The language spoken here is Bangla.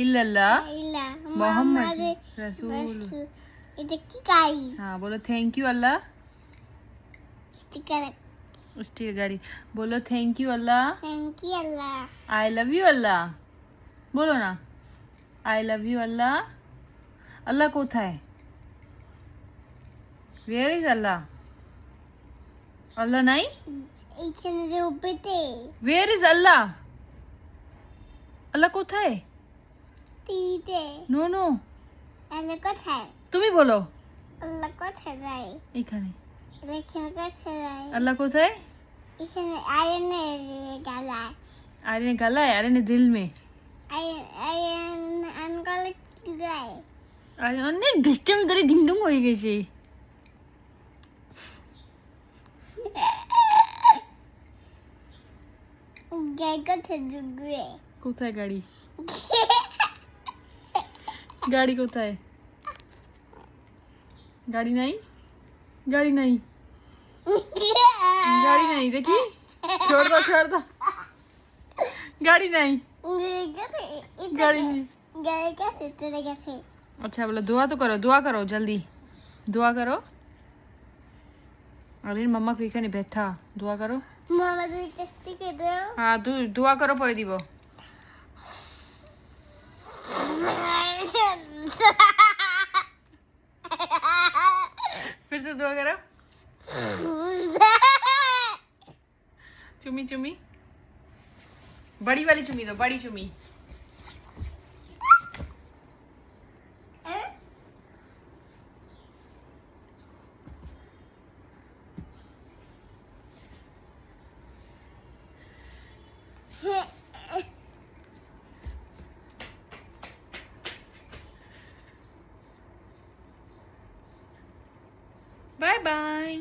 इल्लल्लाह मोहम्मद रसूल। এটা কি গাড়ি? हाँ बोलो thank you Allah. Sticker. Steel गाड़ी। बोलो thank you Allah. Thank you Allah. I love you Allah. बोलो ना आई लव यू अल्लाह। अल्लाह কোথায়? वेयर इज अल्लाह? अल्लाह নাই? এইখানে যে উপরে वेयर इज अल्लाह? আল্লাহ কোথায়? টিভিতে। নো নো আল্লাহ কোথায়? তুমি বলো। আল্লাহ কোথায় যায়? এখানে। এখানে কোথায় যায়? अल्लाह কোথায়? এখানে আয়নের গালায়। आर्यन गला है, आर्यन दिल में। আয়ন আনগলে কি যায়? আরে অনেক দুষ্টামি ধরে ডিংডুং হয়ে গেছে। গাই কোথায় ঢুকবে? কোথায় গাড়ি? গাড়ি কোথায়? গাড়ি নাই, গাড়ি নাই, গাড়ি নাই। দেখি छोड़ दो छोड़ दो। গাড়ি নাই, গাড়ি নেই। গাড়ি কাছে চলে গেছে। अच्छा बोलो दुआ तो करो, दुआ करो जल्दी, दुआ करो। अरे मम्मा को এখানে बैठा दुआ करो। মামা দুই টেস্টি কে দাও। हाँ दुआ करो परे দিব। फिर से दुआ करो। चुमी चुमी, बड़ी वाली चुमी दो, बड़ी चुमी। Bye bye.